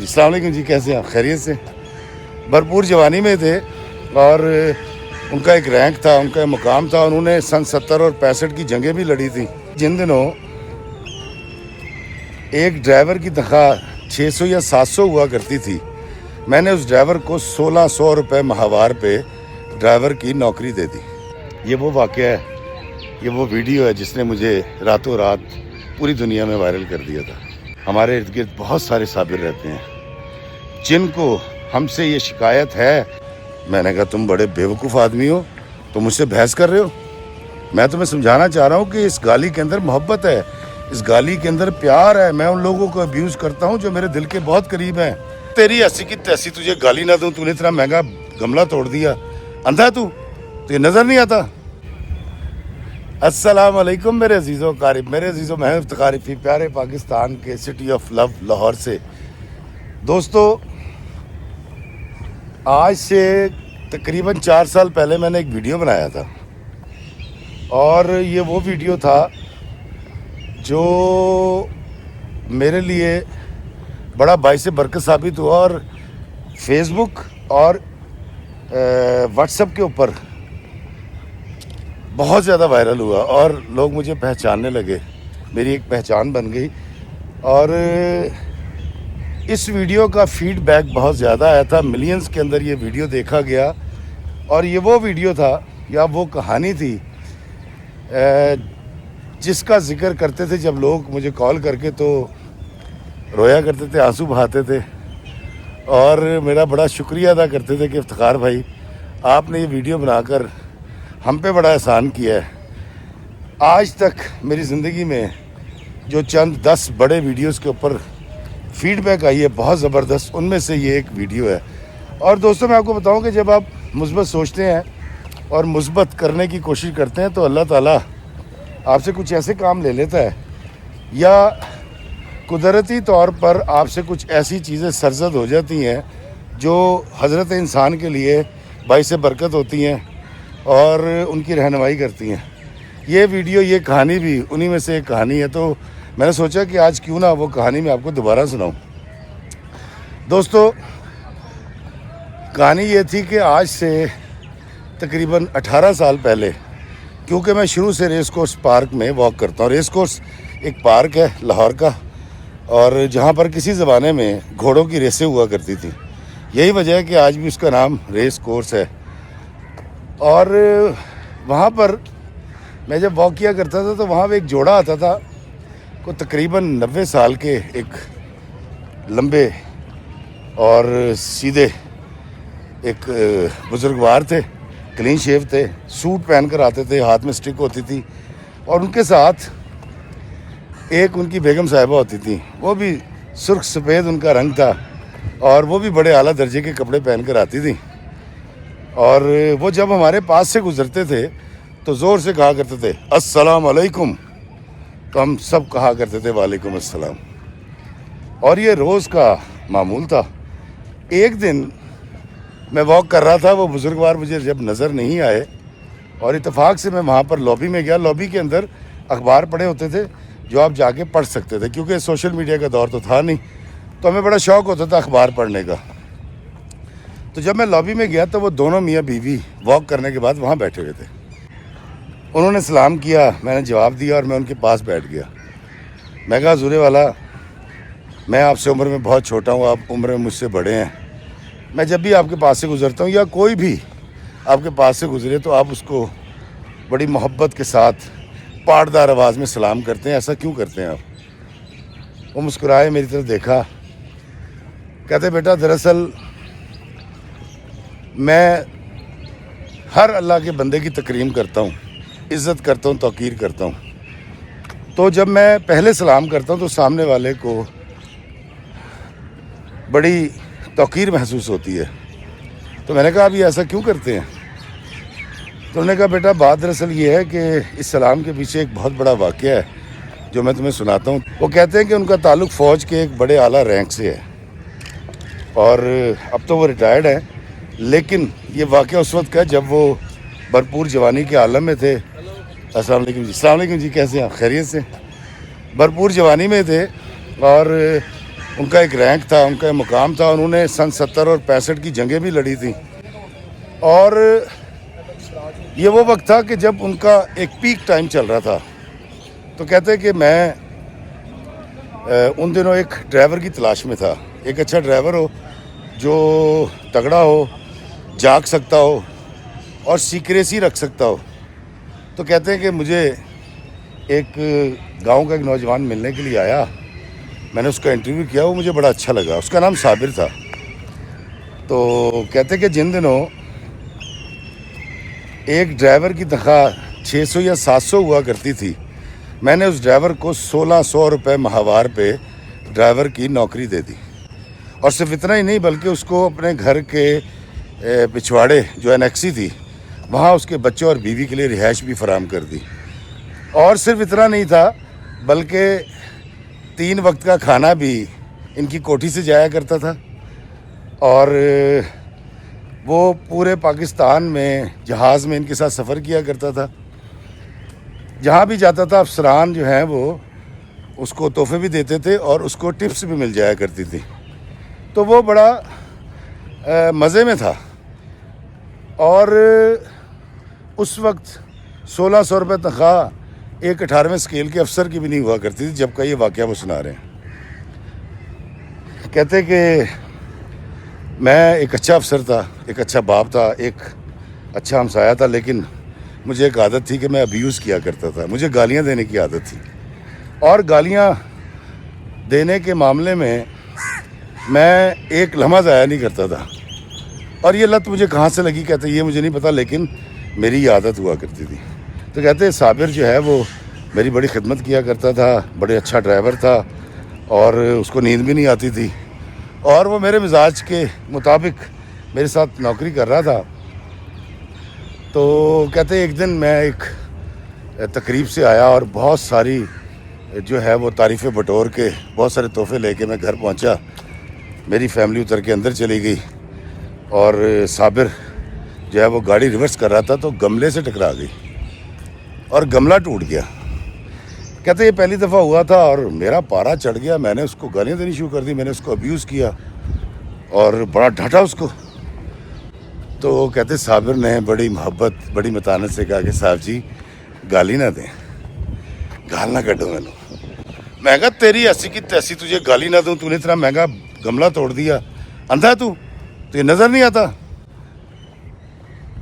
السلام علیکم جی، کیسے ہیں آپ؟ خیریت سے؟ بھرپور جوانی میں تھے اور ان کا ایک رینک تھا، ان کا مقام تھا. انہوں نے سن 70 اور 65 کی جنگیں بھی لڑی تھیں. جن دنوں ایک ڈرائیور کی تنخواہ 600 یا 700 ہوا کرتی تھی، میں نے اس ڈرائیور کو 1600 روپے ماہوار پہ ڈرائیور کی نوکری دے دی. یہ وہ واقعہ ہے، یہ وہ ویڈیو ہے جس نے مجھے راتوں رات پوری دنیا میں وائرل کر دیا تھا. ہمارے ارد گرد بہت سارے صابر رہتے ہیں جن کو ہم سے یہ شکایت ہے. میں نے کہا تم بڑے بیوقوف آدمی ہو، تم مجھ سے بحث کر رہے ہو. میں تمہیں سمجھانا چاہ رہا ہوں کہ اس گالی کے اندر محبت ہے، اس گالی کے اندر پیار ہے. میں ان لوگوں کو ابیوز کرتا ہوں جو میرے دل کے بہت قریب ہیں. تیری ایسی کی تیسی تجھے گالی نہ دوں، تو نے اتنا مہنگا گملہ توڑ دیا. اندھا تو یہ نظر نہیں آتا؟ السلام علیکم میرے عزیزوں قارب، میرے عزیزوں میں افتخاری پیارے پاکستان کے سٹی آف لو لاہور سے. دوستو، آج سے تقریباً 4 سال پہلے میں نے ایک ویڈیو بنایا تھا، اور یہ وہ ویڈیو تھا جو میرے لیے بڑا باعث برکت ثابت ہوا، اور فیس بک اور واٹس ایپ کے اوپر بہت زیادہ وائرل ہوا اور لوگ مجھے پہچاننے لگے، میری ایک پہچان بن گئی. اور اس ویڈیو کا فیڈ بیک بہت زیادہ آیا تھا، ملینز کے اندر یہ ویڈیو دیکھا گیا. اور یہ وہ ویڈیو تھا یا وہ کہانی تھی جس کا ذکر کرتے تھے جب لوگ مجھے کال کر کے تو رویا کرتے تھے، آنسو بہاتے تھے، اور میرا بڑا شکریہ ادا کرتے تھے کہ افتخار بھائی آپ نے یہ ویڈیو بنا کر ہم پہ بڑا احسان کیا ہے. آج تک میری زندگی میں جو چند 10 بڑے ویڈیوز کے اوپر فیڈ بیک آئی ہے بہت زبردست، ان میں سے یہ ایک ویڈیو ہے. اور دوستوں، میں آپ کو بتاؤں کہ جب آپ مثبت سوچتے ہیں اور مثبت کرنے کی کوشش کرتے ہیں تو اللہ تعالیٰ آپ سے کچھ ایسے کام لے لیتا ہے، یا قدرتی طور پر آپ سے کچھ ایسی چیزیں سرزد ہو جاتی ہیں جو حضرت انسان کے لیے باعث برکت ہوتی ہیں اور ان کی رہنمائی کرتی ہیں. یہ ویڈیو، یہ کہانی بھی انہی میں سے ایک کہانی ہے. تو میں نے سوچا کہ آج کیوں نہ وہ کہانی میں آپ کو دوبارہ سناؤں. دوستو، کہانی یہ تھی کہ آج سے تقریباً 18 سال پہلے، کیونکہ میں شروع سے ریس کورس پارک میں واک کرتا ہوں. ریس کورس ایک پارک ہے لاہور کا، اور جہاں پر کسی زمانے میں گھوڑوں کی ریسیں ہوا کرتی تھیں. یہی وجہ ہے کہ آج بھی اس کا نام ریس کورس ہے. اور وہاں پر میں جب واک کیا کرتا تھا تو وہاں پہ ایک جوڑا آتا تھا، کو تقریباً 90 سال کے، ایک لمبے اور سیدھے ایک بزرگوار تھے، کلین شیو تھے، سوٹ پہن کر آتے تھے، ہاتھ میں سٹک ہوتی تھی، اور ان کے ساتھ ایک ان کی بیگم صاحبہ ہوتی تھی. وہ بھی سرخ سفید ان کا رنگ تھا، اور وہ بھی بڑے اعلیٰ درجے کے کپڑے پہن کر آتی تھیں. اور وہ جب ہمارے پاس سے گزرتے تھے تو زور سے کہا کرتے تھے السلام علیکم، تو ہم سب کہا کرتے تھے وعلیکم السلام. اور یہ روز کا معمول تھا. ایک دن میں واک کر رہا تھا، وہ بزرگوار مجھے جب نظر نہیں آئے، اور اتفاق سے میں وہاں پر لابی میں گیا. لابی کے اندر اخبار پڑھے ہوتے تھے جو آپ جا کے پڑھ سکتے تھے، کیونکہ سوشل میڈیا کا دور تو تھا نہیں، تو ہمیں بڑا شوق ہوتا تھا اخبار پڑھنے کا. تو جب میں لابی میں گیا تو وہ دونوں میاں بیوی واک کرنے کے بعد وہاں بیٹھے ہوئے تھے. انہوں نے سلام کیا، میں نے جواب دیا، اور میں ان کے پاس بیٹھ گیا. میں کہا حضور والا، میں آپ سے عمر میں بہت چھوٹا ہوں، آپ عمر میں مجھ سے بڑے ہیں. میں جب بھی آپ کے پاس سے گزرتا ہوں یا کوئی بھی آپ کے پاس سے گزرے تو آپ اس کو بڑی محبت کے ساتھ پاٹدار آواز میں سلام کرتے ہیں، ایسا کیوں کرتے ہیں آپ؟ وہ مسکرائے، میری طرف دیکھا، کہتے بیٹا دراصل میں ہر اللہ کے بندے کی تکریم کرتا ہوں، عزت کرتا ہوں، توقیر کرتا ہوں. تو جب میں پہلے سلام کرتا ہوں تو سامنے والے کو بڑی توقیر محسوس ہوتی ہے. تو میں نے کہا ابھی ایسا کیوں کرتے ہیں؟ تو انہوں نے کہا بیٹا بات دراصل یہ ہے کہ اس سلام کے پیچھے ایک بہت بڑا واقعہ ہے جو میں تمہیں سناتا ہوں. وہ کہتے ہیں کہ ان کا تعلق فوج کے ایک بڑے اعلیٰ رینک سے ہے، اور اب تو وہ ریٹائرڈ ہیں، لیکن یہ واقعہ اس وقت کا جب وہ بھرپور جوانی کے عالم میں تھے. السلام علیکم جی، السلام علیکم جی، کیسے ہیں آپ؟ خیریت سے؟ بھرپور جوانی میں تھے، اور ان کا ایک رینک تھا، ان کا ایک مقام تھا. انہوں نے سن 70 اور 65 کی جنگیں بھی لڑی تھیں. اور یہ وہ وقت تھا کہ جب ان کا ایک پیک ٹائم چل رہا تھا. تو کہتے کہ میں ان دنوں ایک ڈرائیور کی تلاش میں تھا. ایک اچھا ڈرائیور ہو جو تگڑا ہو، جاگ سکتا ہو اور سیکریسی رکھ سکتا ہو. تو کہتے ہیں کہ مجھے ایک گاؤں کا ایک نوجوان ملنے کے لیے آیا. میں نے اس کا انٹرویو کیا، وہ مجھے بڑا اچھا لگا. اس کا نام صابر تھا. تو کہتے کہ جن دنوں ایک ڈرائیور کی تنخواہ 600 یا 700 ہوا کرتی تھی، میں نے اس ڈرائیور کو 1600 روپے ماہوار پہ ڈرائیور کی نوکری دے دی. اور صرف اتنا ہی نہیں بلکہ اس کو اپنے گھر کے پچھواڑے جو انیکسی تھی وہاں اس کے بچوں اور بیوی کے لیے رہائش بھی فراہم کر دی. اور صرف اتنا نہیں تھا بلکہ 3 وقت کا کھانا بھی ان کی کوٹھی سے جایا کرتا تھا. اور وہ پورے پاکستان میں جہاز میں ان کے ساتھ سفر کیا کرتا تھا. جہاں بھی جاتا تھا افسران جو ہیں وہ اس کو تحفے بھی دیتے تھے اور اس کو ٹپس بھی مل جایا کرتی تھی. تو وہ بڑا مزے میں تھا. اور اس وقت 1600 روپے تنخواہ ایک 18ویں اسکیل کے افسر کی بھی نہیں ہوا کرتی تھی جب کا یہ واقعہ وہ سنا رہے ہیں. کہتے کہ میں ایک اچھا افسر تھا، ایک اچھا باپ تھا، ایک اچھا ہمسایہ تھا، لیکن مجھے ایک عادت تھی کہ میں ابیوز کیا کرتا تھا. مجھے گالیاں دینے کی عادت تھی. اور گالیاں دینے کے معاملے میں ایک لمحہ ضائع نہیں کرتا تھا. اور یہ لت مجھے کہاں سے لگی کہتے یہ مجھے نہیں پتہ، لیکن میری یہ عادت ہوا کرتی تھی. تو کہتے صابر جو ہے وہ میری بڑی خدمت کیا کرتا تھا، بڑے اچھا ڈرائیور تھا اور اس کو نیند بھی نہیں آتی تھی. اور وہ میرے مزاج کے مطابق میرے ساتھ نوکری کر رہا تھا. تو کہتے ایک دن میں ایک تقریب سے آیا اور بہت ساری جو ہے وہ تعریفیں بٹور کے بہت سارے تحفے لے کے میں گھر پہنچا. میری فیملی اتر کے اندر چلی گئی اور صابر جو ہے وہ گاڑی ریورس کر رہا تھا تو گملے سے ٹکرا گئی اور گملہ ٹوٹ گیا. کہتے یہ پہلی دفعہ ہوا تھا اور میرا پارا چڑھ گیا. میں نے اس کو گالیاں دینی شروع کر دی. میں نے اس کو ابیوز کیا اور بڑا ڈانٹا اس کو. تو کہتے صابر نے بڑی محبت بڑی متانت سے کہا کہ صاحب جی گالی نہ دیں، گال نہ کٹو. میں کہا تیری ایسی کی تیسی تجھے گالی نہ دوں، تو نے اتنا مہنگا گملہ توڑ دیا، اندھا تو یہ نظر نہیں آتا.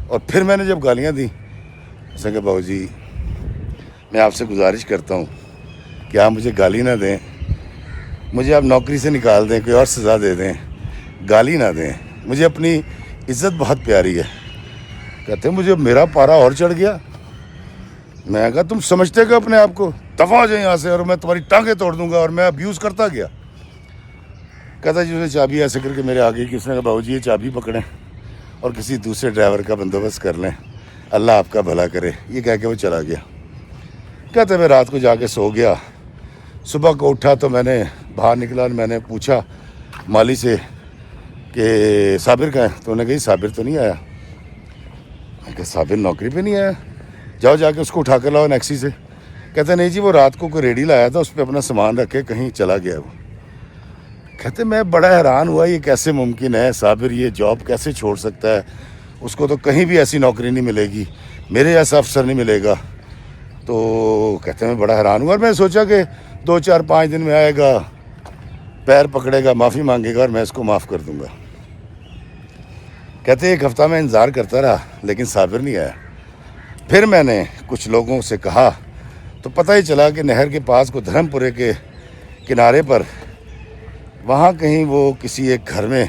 اور پھر میں نے جب گالیاں دیں اس نے کہا باؤ جی میں آپ سے گزارش کرتا ہوں کہ آپ مجھے گالی نہ دیں، مجھے آپ نوکری سے نکال دیں، کوئی اور سزا دے دیں، گالی نہ دیں، مجھے اپنی عزت بہت پیاری ہے. کہتے مجھے میرا پارا اور چڑھ گیا. میں کہا تم سمجھتے کہ اپنے آپ کو، دفعہ ہو جائیں یہاں سے اور میں تمہاری ٹانگیں توڑ دوں گا. اور میں ابیوز کرتا گیا. کہتا جی اس نے چابی ایسے کر کے میرے آگے کی. اس نے کہا باؤ جی یہ چابی پکڑیں اور کسی دوسرے ڈرائیور کا بندوبست کر لیں، اللہ آپ کا بھلا کرے. یہ کہہ کے وہ چلا گیا. کہتے میں رات کو جا کے سو گیا. صبح کو اٹھا تو میں نے باہر نکلا اور میں نے پوچھا مالی سے کہ صابر کہاں ہے؟ تو انہوں نے کہا صابر تو نہیں آیا. میں کہا صابر نوکری پہ نہیں آیا؟ جاؤ جا کے اس کو اٹھا کر لاؤ نیکسی سے. کہتے نہیں جی وہ رات کو کوئی ریڈی لایا تھا، اس پہ اپنا سامان رکھ کے کہیں چلا گیا وہ. کہتے میں بڑا حیران ہوا یہ کیسے ممکن ہے، صابر یہ جاب کیسے چھوڑ سکتا ہے؟ اس کو تو کہیں بھی ایسی نوکری نہیں ملے گی، میرے جیسا افسر نہیں ملے گا. تو کہتے میں بڑا حیران ہوا اور میں نے سوچا کہ 2 4 5 دن میں آئے گا، پیر پکڑے گا، معافی مانگے گا اور میں اس کو معاف کر دوں گا. کہتے 1 ہفتہ میں انتظار کرتا رہا لیکن صابر نہیں آیا. پھر میں نے کچھ لوگوں سے کہا تو پتہ ہی چلا کہ نہر کے پاس کو دھرم پورے کے کنارے پر وہاں کہیں وہ کسی ایک گھر میں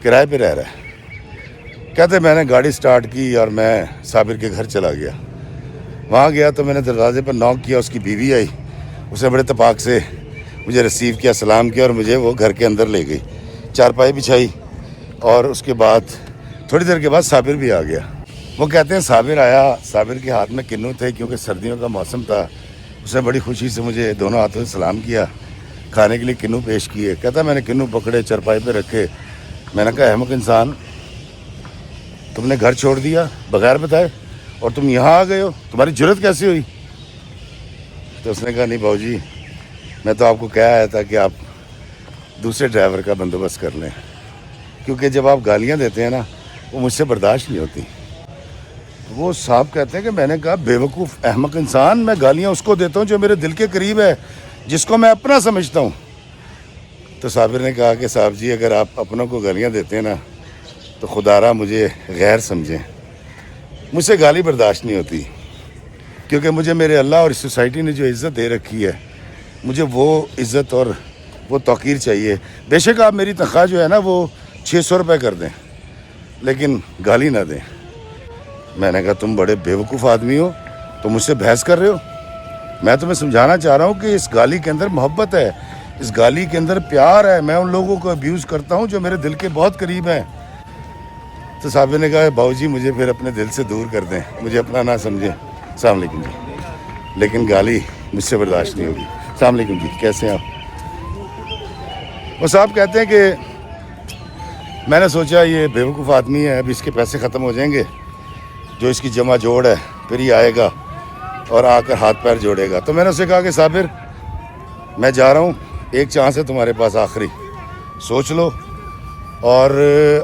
کرائے پہ رہ رہا ہے. کہتے میں نے گاڑی سٹارٹ کی اور میں صابر کے گھر چلا گیا. وہاں گیا تو میں نے دروازے پر نوک کیا. اس کی بیوی آئی، اس نے بڑے اتفاق سے مجھے ریسیو کیا، سلام کیا اور مجھے وہ گھر کے اندر لے گئی، چارپائی بچھائی. اور اس کے بعد تھوڑی دیر کے بعد صابر بھی آ گیا. وہ کہتے ہیں صابر آیا، صابر کے ہاتھ میں کنو تھے کیونکہ سردیوں کا موسم تھا. اس نے بڑی خوشی سے مجھے دونوں ہاتھوں سے سلام کیا، کھانے کے لیے کنو پیش کیے. کہتا میں نے کنو پکڑے، چارپائی پہ رکھے. میں نے کہا احمق انسان، تم نے گھر چھوڑ دیا بغیر بتائے اور تم یہاں آ گئے ہو، تمہاری جرت کیسی ہوئی؟ تو اس نے کہا نہیں باؤ جی میں تو آپ کو کہہ آیا تھا کہ آپ دوسرے ڈرائیور کا بندوبست کر لیں، کیونکہ جب آپ گالیاں دیتے ہیں نا وہ مجھ سے برداشت نہیں ہوتی۔ وہ صاحب کہتے ہیں کہ میں نے کہا بیوقوف احمق انسان، میں گالیاں اس کو دیتا ہوں جو میرے دل کے قریب ہے، جس کو میں اپنا سمجھتا ہوں۔ تو صابر نے کہا کہ صاحب جی اگر آپ اپنوں کو گالیاں دیتے ہیں نا تو خدا را مجھے غیر سمجھیں، مجھ سے گالی برداشت نہیں ہوتی، کیونکہ مجھے میرے اللہ اور اس سوسائٹی نے جو عزت دے رکھی ہے مجھے وہ عزت اور وہ توقیر چاہیے۔ بے شک آپ میری تنخواہ جو ہے نا وہ 600 روپے کر دیں لیکن گالی نہ دیں۔ میں نے کہا تم بڑے بیوقوف آدمی ہو، تم مجھ سے بحث کر رہے ہو؟ میں تمہیں سمجھانا چاہ رہا ہوں کہ اس گالی کے اندر محبت ہے، اس گالی کے اندر پیار ہے، میں ان لوگوں کو ابیوز کرتا ہوں جو میرے دل کے بہت قریب ہیں۔ تو صاحب نے کہا باؤ جی مجھے پھر اپنے دل سے دور کر دیں، مجھے اپنا نہ سمجھیں۔ السلام علیکم جی، لیکن گالی مجھ سے برداشت نہیں ہوگی۔ السلام علیکم جی، کیسے ہیں آپ؟ وہ صاحب کہتے ہیں کہ میں نے سوچا یہ بیوقوف آدمی ہے، اب اس کے پیسے ختم ہو جائیں گے، جو اس کی جمع جوڑ ہے پھر یہ آئے گا اور آ کر ہاتھ پیر جوڑے گا۔ تو میں نے اسے کہا کہ صابر میں جا رہا ہوں، ایک چانس ہے تمہارے پاس آخری، سوچ لو، اور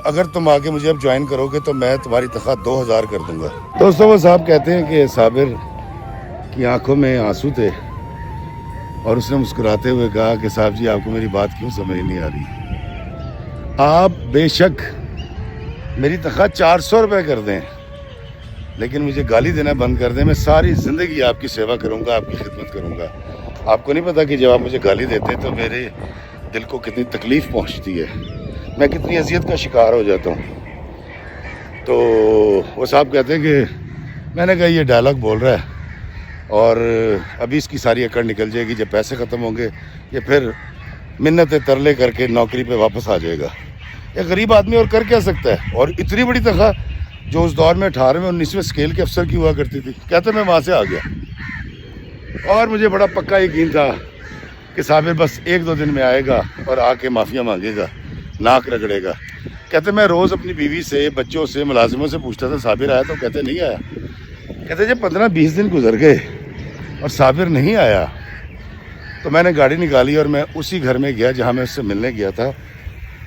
اگر تم آگے مجھے اب جوائن کرو گے تو میں تمہاری تنخواہ 2000 کر دوں گا۔ دوستوں وہ صاحب کہتے ہیں کہ صابر کی آنکھوں میں آنسو تھے اور اس نے مسکراتے ہوئے کہا کہ صاحب جی آپ کو میری بات کیوں سمجھ نہیں آ رہی؟ آپ بے شک میری تنخواہ 400 روپے کر دیں لیکن مجھے گالی دینا بند کر دیں، میں ساری زندگی آپ کی سیوا کروں گا، آپ کی خدمت کروں گا۔ آپ کو نہیں پتہ کہ جب آپ مجھے گالی دیتے ہیں تو میرے دل کو کتنی تکلیف پہنچتی ہے، میں کتنی اذیت کا شکار ہو جاتا ہوں۔ تو وہ صاحب کہتے ہیں کہ میں نے کہا یہ ڈائلاگ بول رہا ہے اور ابھی اس کی ساری اکڑ نکل جائے گی، جب پیسے ختم ہوں گے یہ پھر منتیں ترلے کر کے نوکری پہ واپس آ جائے گا۔ ایک غریب آدمی اور کر کیا سکتا ہے؟ اور اتنی بڑی تنخواہ جو اس دور میں 18ویں 19ویں اسکیل کے افسر کی ہوا کرتی تھی۔ کہتے میں وہاں سے آ گیا اور مجھے بڑا پکا یقین تھا کہ صابر بس 1-2 دن میں آئے گا اور آ کے معافیا مانگے گا، ناک رگڑے گا۔ کہتے میں روز اپنی بیوی سے، بچوں سے، ملازموں سے پوچھتا تھا صابر آیا؟ تو کہتے نہیں آیا۔ کہتے جب 15-20 دن گزر گئے اور صابر نہیں آیا تو میں نے گاڑی نکالی اور میں اسی گھر میں گیا جہاں میں اس سے ملنے گیا تھا۔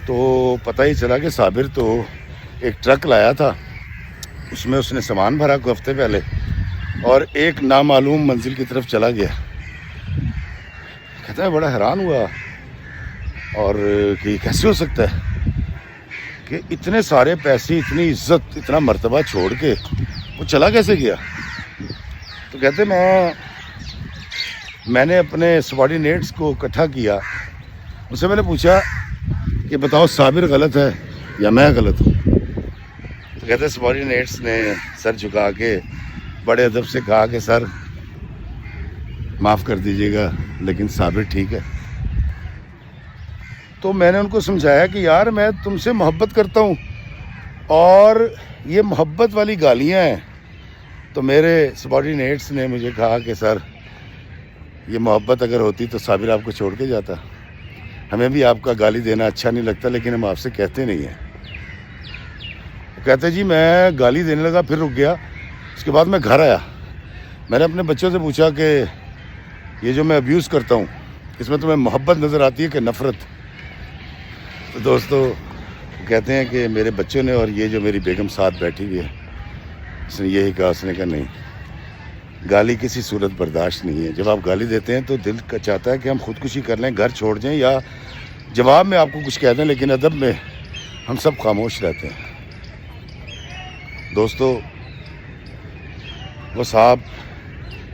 تو پتہ ہی چلا کہ صابر تو ایک ٹرک لایا تھا، اس میں اس نے سامان بھرا کوئی ہفتے پہلے اور ایک نامعلوم منزل کی طرف چلا گیا۔ کہتا ہے بڑا حیران ہوا اور کہ کیسے ہو سکتا ہے کہ اتنے سارے پیسے، اتنی عزت، اتنا مرتبہ چھوڑ کے وہ چلا کیسے گیا؟ تو کہتے میں نے اپنے سبارڈینیٹس کو اکٹھا کیا، ان سے میں نے پوچھا کہ بتاؤ صابر غلط ہے یا میں غلط ہوں؟ تو کہتے سبارڈینیٹس نے سر جھکا کے بڑے ادب سے کہا کہ سر معاف کر دیجیے گا لیکن صابر ٹھیک ہے۔ تو میں نے ان کو سمجھایا کہ یار میں تم سے محبت کرتا ہوں اور یہ محبت والی گالیاں ہیں۔ تو میرے سبارڈینیٹس نے مجھے کہا کہ سر یہ محبت اگر ہوتی تو صابر آپ کو چھوڑ کے جاتا، ہمیں بھی آپ کا گالی دینا اچھا نہیں لگتا لیکن ہم آپ سے کہتے نہیں ہیں۔ کہتے جی میں گالی دینے لگا، پھر رک گیا، اس کے بعد میں گھر آیا، میں نے اپنے بچوں سے پوچھا کہ یہ جو میں ابیوز کرتا ہوں اس میں تمہیں محبت نظر آتی ہے کہ نفرت؟ تو دوستو کہتے ہیں کہ میرے بچوں نے اور یہ جو میری بیگم ساتھ بیٹھی ہوئی ہے اس نے یہی کہا، اس نے کہا نہیں، گالی کسی صورت برداشت نہیں ہے۔ جب آپ گالی دیتے ہیں تو دل کا چاہتا ہے کہ ہم خودکشی کر لیں، گھر چھوڑ جائیں یا جواب میں آپ کو کچھ کہہ دیں، لیکن ادب میں ہم سب خاموش رہتے ہیں۔ دوستو وہ صاحب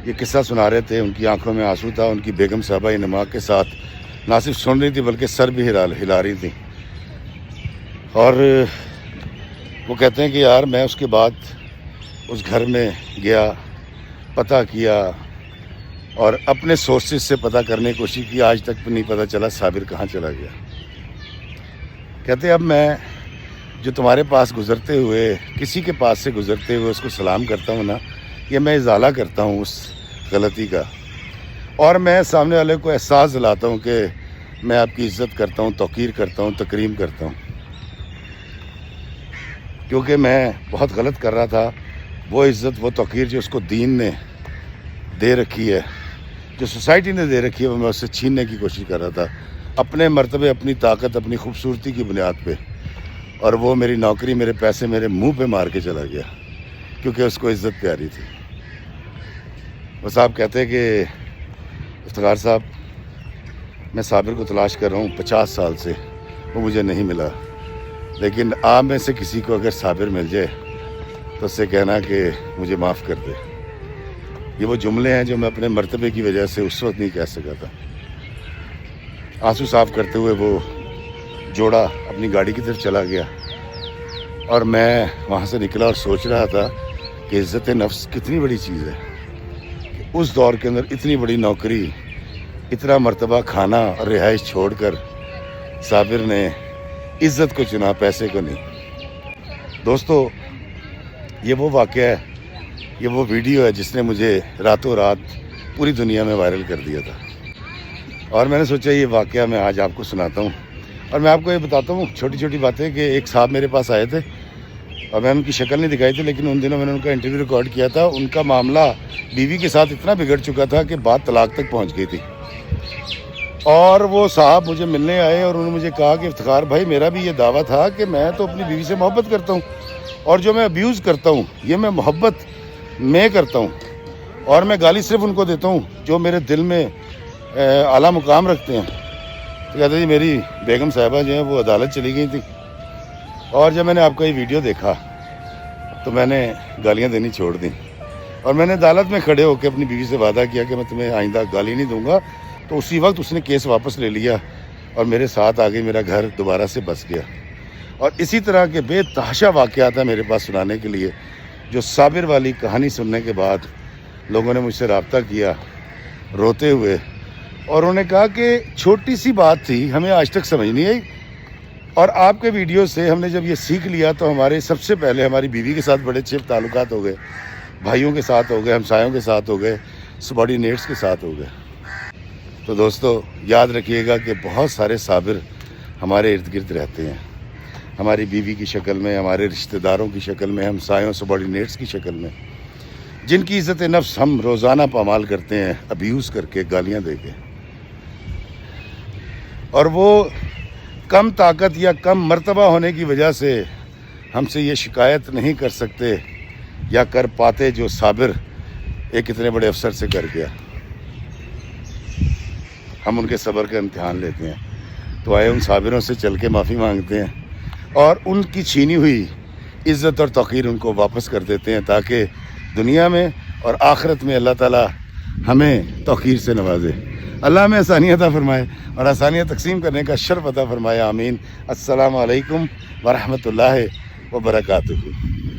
یہ قصہ سنا رہے تھے، ان کی آنکھوں میں آنسو تھا، ان کی بیگم صاحبہ نما کے ساتھ نہ صرف سن رہی تھی بلکہ سر بھی ہلا رہی تھی۔ اور وہ کہتے ہیں کہ یار میں اس کے بعد اس گھر میں گیا، پتہ کیا اور اپنے سورسز سے پتہ کرنے کی کوشش کی، آج تک نہیں پتہ چلا صابر کہاں چلا گیا۔ کہتے اب میں جو تمہارے پاس گزرتے ہوئے، کسی کے پاس سے گزرتے ہوئے اس کو سلام کرتا ہوں نا، یہ میں ازالہ کرتا ہوں اس غلطی کا، اور میں سامنے والے کو احساس دلاتا ہوں کہ میں آپ کی عزت کرتا ہوں، توقیر کرتا ہوں، تکریم کرتا ہوں، کیونکہ میں بہت غلط کر رہا تھا۔ وہ عزت، وہ توقیر جو اس کو دین نے دے رکھی ہے، جو سوسائٹی نے دے رکھی ہے، وہ میں اس سے چھیننے کی کوشش کر رہا تھا۔ اپنے مرتبے، اپنی طاقت، اپنی خوبصورتی کی بنیاد پہ، اور وہ میری نوکری، میرے پیسے میرے منہ پہ مار کے چلا گیا کیونکہ اس کو عزت پیاری تھی۔ وہ صاحب کہتے ہیں کہ افتخار صاحب، میں صابر کو تلاش کر رہا ہوں 50 سال سے، وہ مجھے نہیں ملا، لیکن آپ میں سے کسی کو اگر صابر مل جائے تو اس سے کہنا کہ مجھے معاف کر دے۔ یہ وہ جملے ہیں جو میں اپنے مرتبے کی وجہ سے اس وقت نہیں کہہ سکا تھا۔ آنسو صاف کرتے ہوئے وہ جوڑا اپنی گاڑی کی طرف چلا گیا، اور میں وہاں سے نکلا اور سوچ رہا تھا کہ عزت نفس کتنی بڑی چیز ہے کہ اس دور کے اندر اتنی بڑی نوکری، اتنا مرتبہ کھانا اور رہائش چھوڑ کر صابر نے عزت کو چنا، پیسے کو نہیں۔ دوستو، یہ وہ واقعہ ہے، یہ وہ ویڈیو ہے جس نے مجھے راتوں رات پوری دنیا میں وائرل کر دیا تھا، اور میں نے سوچا یہ واقعہ میں آج آپ کو سناتا ہوں۔ اور میں آپ کو یہ بتاتا ہوں چھوٹی چھوٹی باتیں کہ ایک صاحب میرے پاس آئے تھے، اور میں ان کی شکل نہیں دکھائی تھی، لیکن ان دنوں میں نے ان کا انٹرویو ریکارڈ کیا تھا۔ ان کا معاملہ بیوی کے ساتھ اتنا بگڑ چکا تھا کہ بات طلاق تک پہنچ گئی تھی، اور وہ صاحب مجھے ملنے آئے اور انہوں نے مجھے کہا کہ افتخار بھائی، میرا بھی یہ دعویٰ تھا کہ میں تو اپنی بیوی سے محبت کرتا ہوں، اور جو میں ابیوز کرتا ہوں یہ میں محبت میں کرتا ہوں، اور میں گالی صرف ان کو دیتا ہوں جو میرے دل میں اعلیٰ مقام رکھتے ہیں۔ تو کہتے جی میری بیگم صاحبہ جو ہیں وہ عدالت چلی گئی تھی، اور جب میں نے آپ کا یہ ویڈیو دیکھا تو میں نے گالیاں دینی چھوڑ دیں، اور میں نے عدالت میں کھڑے ہو کے اپنی بیوی سے وعدہ کیا کہ میں تمہیں آئندہ گالی نہیں دوں گا۔ تو اسی وقت اس نے کیس واپس لے لیا اور میرے ساتھ آگے میرا گھر دوبارہ سے بس گیا۔ اور اسی طرح کے بے تحاشا واقعات ہیں میرے پاس سنانے کے لیے، جو صابر والی کہانی سننے کے بعد لوگوں نے مجھ سے رابطہ کیا روتے ہوئے، اور انہوں نے کہا کہ چھوٹی سی بات تھی، ہمیں آج تک سمجھ نہیں آئی، اور آپ کے ویڈیو سے ہم نے جب یہ سیکھ لیا تو ہمارے سب سے پہلے ہماری بیوی کے ساتھ بڑے اچھے تعلقات ہو گئے، بھائیوں کے ساتھ ہو گئے، ہمسایوں کے ساتھ ہو گئے، سبارڈینیٹس کے ساتھ ہو گئے۔ تو دوستو یاد رکھیے گا کہ بہت سارے صابر ہمارے ارد گرد رہتے ہیں، ہماری بیوی کی شکل میں، ہمارے رشتہ داروں کی شکل میں، ہمسایوں، سبارڈینیٹس کی شکل میں، جن کی عزت نفس ہم روزانہ پامال کرتے ہیں، ابیوز کر کے، گالیاں دے کے، اور وہ کم طاقت یا کم مرتبہ ہونے کی وجہ سے ہم سے یہ شکایت نہیں کر سکتے یا کر پاتے جو صابر ایک اتنے بڑے افسر سے کر گیا۔ ہم ان کے صبر کا امتحان لیتے ہیں، تو آئے ان صابروں سے چل کے معافی مانگتے ہیں اور ان کی چھینی ہوئی عزت اور توقیر ان کو واپس کر دیتے ہیں، تاکہ دنیا میں اور آخرت میں اللہ تعالیٰ ہمیں توقیر سے نوازے۔ اللہ ہمیں آسانیاں عطا فرمائے اور آسانیاں تقسیم کرنے کا شرف عطا فرمائے، آمین۔ السلام علیکم ورحمۃ اللہ وبرکاتہ۔